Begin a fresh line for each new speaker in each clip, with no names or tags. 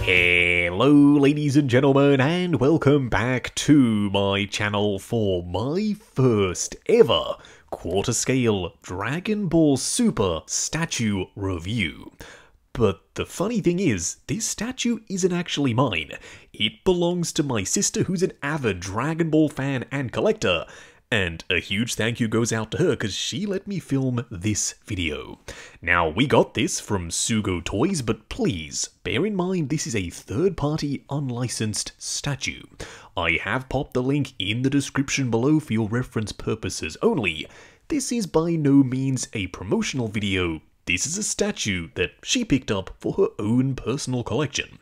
Hello ladies and gentlemen, and welcome back to my channel for my first ever quarter scale Dragon Ball Super statue review. But the funny thing is, this statue isn't actually mine. It belongs to my sister, who's an avid Dragon Ball fan and collector. And a huge thank you goes out to her because she let me film this video. Now, we got this from Sugo Toys, but please bear in mind this is a third-party unlicensed statue. I have popped the link in the description below for your reference purposes only. This is by no means a promotional video. This is a statue that she picked up for her own personal collection.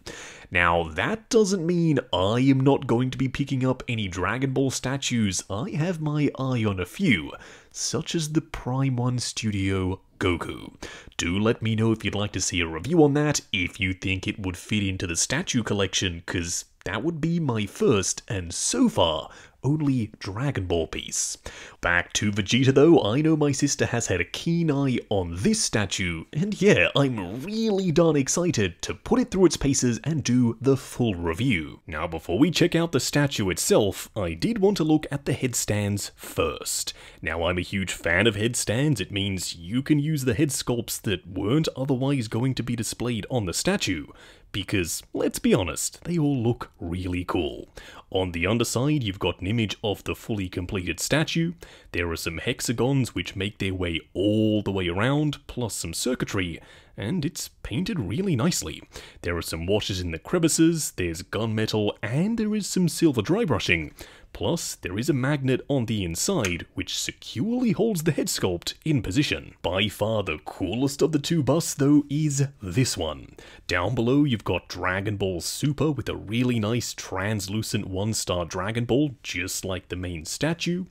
Now, that doesn't mean I am not going to be picking up any Dragon Ball statues. I have my eye on a few, such as the Prime 1 Studio Goku. Do let me know if you'd like to see a review on that, if you think it would fit into the statue collection, because that would be my first, and so far, only Dragon Ball piece. Back to Vegeta though, I know my sister has had a keen eye on this statue, and yeah, I'm really darn excited to put it through its paces and do the full review. Now before we check out the statue itself, I did want to look at the headstands first. Now I'm a huge fan of headstands. It means you can use the head sculpts that weren't otherwise going to be displayed on the statue, because, let's be honest, they all look really cool. On the underside, you've got an image of the fully completed statue. There are some hexagons which make their way all the way around, plus some circuitry, and it's painted really nicely. There are some washes in the crevices, there's gunmetal, and there is some silver dry brushing. Plus, there is a magnet on the inside, which securely holds the head sculpt in position. By far the coolest of the two busts, though, is this one. Down below, you've got Dragon Ball Super with a really nice translucent one-star Dragon Ball, just like the main statue.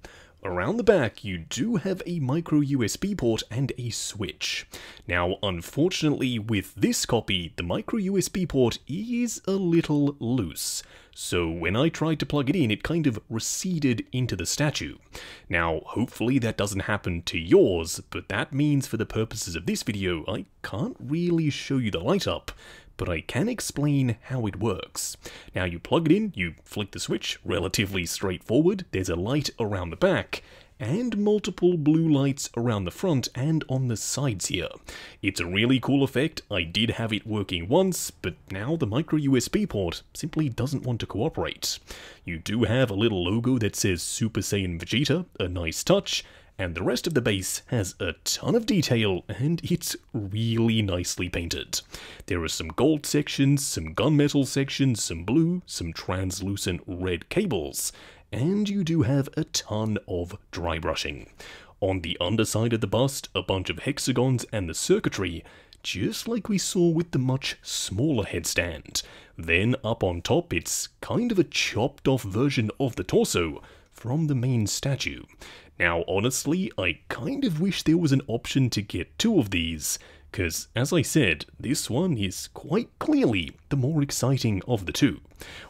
Around the back, you do have a micro USB port and a switch. Now, unfortunately, with this copy, the micro USB port is a little loose. So when I tried to plug it in, it kind of receded into the statue. Now, hopefully that doesn't happen to yours, but that means for the purposes of this video, I can't really show you the light up, but I can explain how it works. Now you plug it in, you flick the switch, relatively straightforward, there's a light around the back, and multiple blue lights around the front and on the sides here. It's a really cool effect. I did have it working once, but now the micro USB port simply doesn't want to cooperate. You do have a little logo that says Super Saiyan Vegeta, a nice touch, and the rest of the base has a ton of detail, and it's really nicely painted. There are some gold sections, some gunmetal sections, some blue, some translucent red cables, and you do have a ton of dry brushing. On the underside of the bust, a bunch of hexagons and the circuitry, just like we saw with the much smaller headstand. Then up on top, it's kind of a chopped off version of the torso from the main statue. Now honestly, I kind of wish there was an option to get two of these, because as I said, this one is quite clearly the more exciting of the two.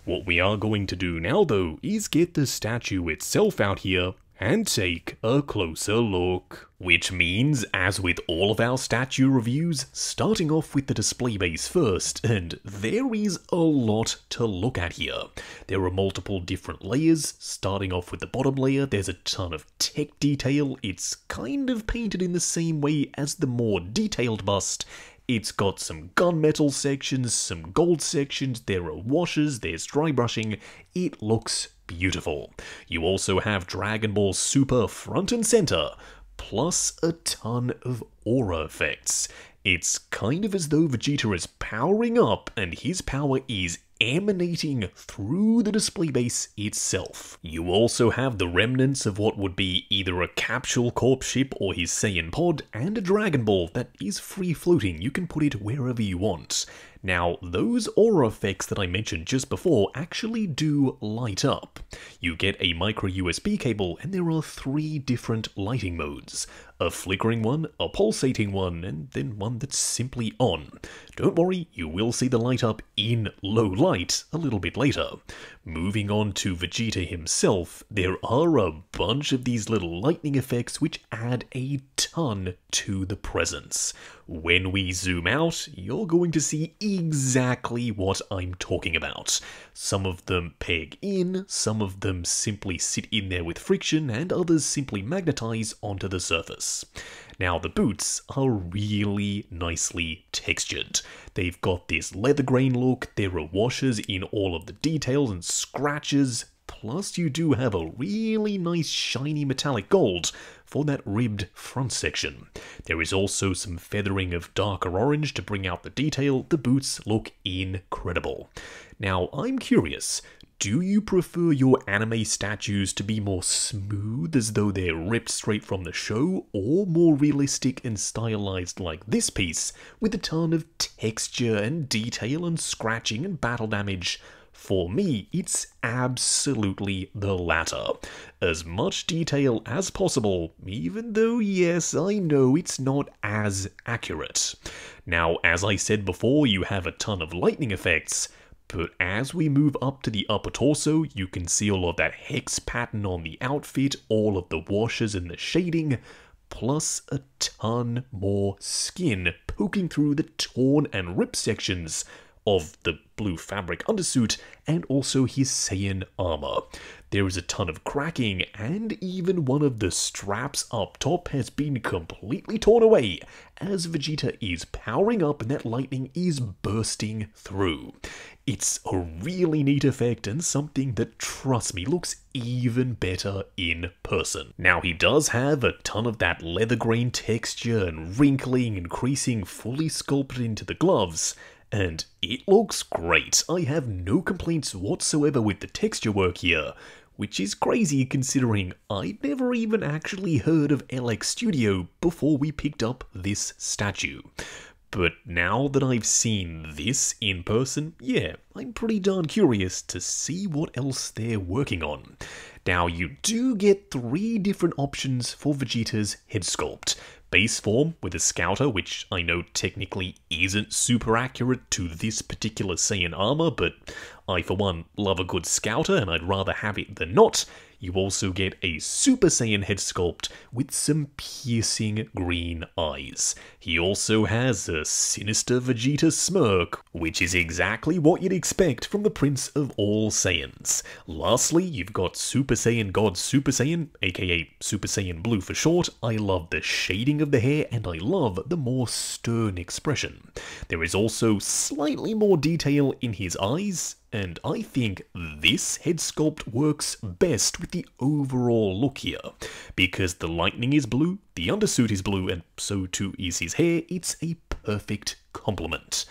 What we are going to do now though is get the statue itself out here and take a closer look. Which means, as with all of our statue reviews, starting off with the display base first, and there is a lot to look at here. There are multiple different layers. Starting off with the bottom layer, there's a ton of tech detail. It's kind of painted in the same way as the more detailed bust. It's got some gunmetal sections, some gold sections, there are washes, there's dry brushing. It looks beautiful. You also have Dragon Ball Super front and center, plus a ton of aura effects. It's kind of as though Vegeta is powering up and his power is emanating through the display base itself. You also have the remnants of what would be either a Capsule Corp ship or his Saiyan pod, and a Dragon Ball that is free floating. You can put it wherever you want. Now, those aura effects that I mentioned just before actually do light up. You get a micro USB cable, and there are 3 different lighting modes. A flickering one, a pulsating one, and then one that's simply on. Don't worry, you will see the light up in low light a little bit later. Moving on to Vegeta himself, there are a bunch of these little lightning effects which add a ton to the presence. When we zoom out, you're going to see exactly what I'm talking about. Some of them peg in, some of them simply sit in there with friction, and others simply magnetize onto the surface. Now, the boots are really nicely textured. They've got this leather grain look, there are washers in all of the details and scratches, plus you do have a really nice shiny metallic gold for that ribbed front section. There is also some feathering of darker orange to bring out the detail. The boots look incredible. Now, I'm curious, do you prefer your anime statues to be more smooth as though they're ripped straight from the show, or more realistic and stylized like this piece with a ton of texture and detail and scratching and battle damage? For me, it's absolutely the latter. As much detail as possible, even though, yes, I know it's not as accurate. Now, as I said before, you have a ton of lightning effects, but as we move up to the upper torso, you can see all of that hex pattern on the outfit, all of the washes and the shading, plus a ton more skin poking through the torn and ripped sections of the blue fabric undersuit and also his Saiyan armor. There is a ton of cracking, and even one of the straps up top has been completely torn away as Vegeta is powering up and that lightning is bursting through. It's a really neat effect and something that, trust me, looks even better in person. Now, he does have a ton of that leather grain texture and wrinkling and creasing fully sculpted into the gloves, and it looks great. I have no complaints whatsoever with the texture work here, which is crazy considering I'd never even actually heard of LX Studio before we picked up this statue. But now that I've seen this in person, yeah, I'm pretty darn curious to see what else they're working on. Now, you do get 3 different options for Vegeta's head sculpt. Base form with a scouter, which I know technically isn't super accurate to this particular Saiyan armor, but I for one love a good scouter and I'd rather have it than not. You also get a Super Saiyan head sculpt with some piercing green eyes. He also has a sinister Vegeta smirk, which is exactly what you'd expect from the Prince of all Saiyans. Lastly, you've got Super Saiyan God Super Saiyan, aka Super Saiyan Blue for short. I love the shading of the hair and I love the more stern expression. There is also slightly more detail in his eyes, and I think this head sculpt works best with the overall look here. Because the lightning is blue, the undersuit is blue, and so too is his hair. It's a perfect complement.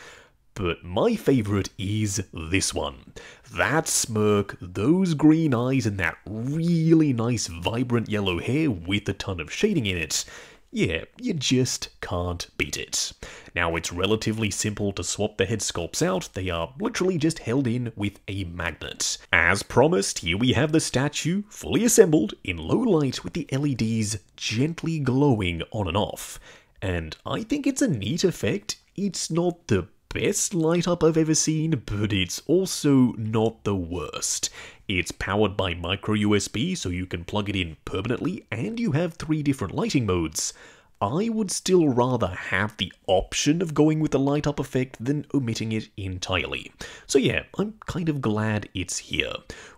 But my favourite is this one. That smirk, those green eyes, and that really nice vibrant yellow hair with a ton of shading in it. Yeah, you just can't beat it. Now, it's relatively simple to swap the head sculpts out. They are literally just held in with a magnet. As promised, here we have the statue fully assembled in low light with the LEDs gently glowing on and off. And I think it's a neat effect. It's not the best light up I've ever seen, but it's also not the worst. It's powered by micro USB, so you can plug it in permanently, and you have 3 different lighting modes. I would still rather have the option of going with the light up effect than omitting it entirely. So yeah, I'm kind of glad it's here.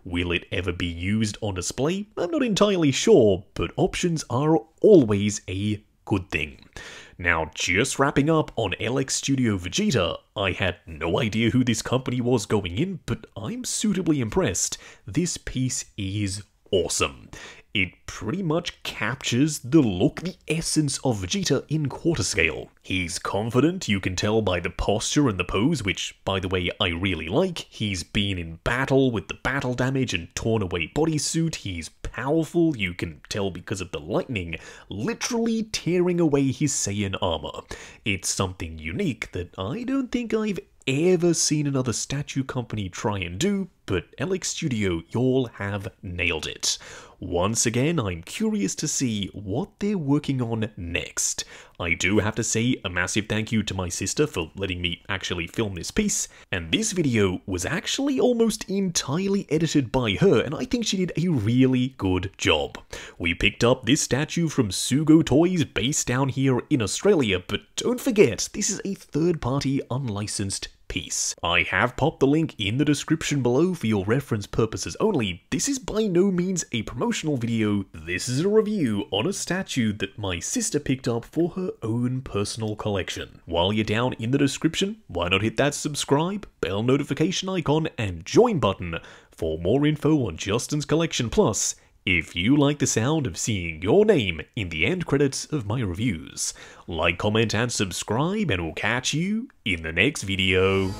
Will it ever be used on display? I'm not entirely sure, but options are always a good thing. Now, just wrapping up on LX Studio Vegeta, I had no idea who this company was going in, but I'm suitably impressed. This piece is awesome. It pretty much captures the look, the essence of Vegeta in quarter scale. He's confident, you can tell by the posture and the pose, which, by the way, I really like. He's been in battle with the battle damage and torn away bodysuit. He's powerful, you can tell because of the lightning, literally tearing away his Saiyan armor. It's something unique that I don't think I've ever seen another statue company try and do, but LX Studio, y'all have nailed it. Once again, I'm curious to see what they're working on next. I do have to say a massive thank you to my sister for letting me actually film this piece, and this video was actually almost entirely edited by her, and I think she did a really good job. We picked up this statue from Sugo Toys based down here in Australia, but don't forget, this is a third-party unlicensed piece. I have popped the link in the description below for your reference purposes only. This is by no means a promotional video. This is a review on a statue that my sister picked up for her own personal collection. While you're down in the description, why not hit that subscribe, bell notification icon, and join button for more info on Justin's collection. Plus, if you like the sound of seeing your name in the end credits of my reviews, like, comment, and subscribe, and we'll catch you in the next video.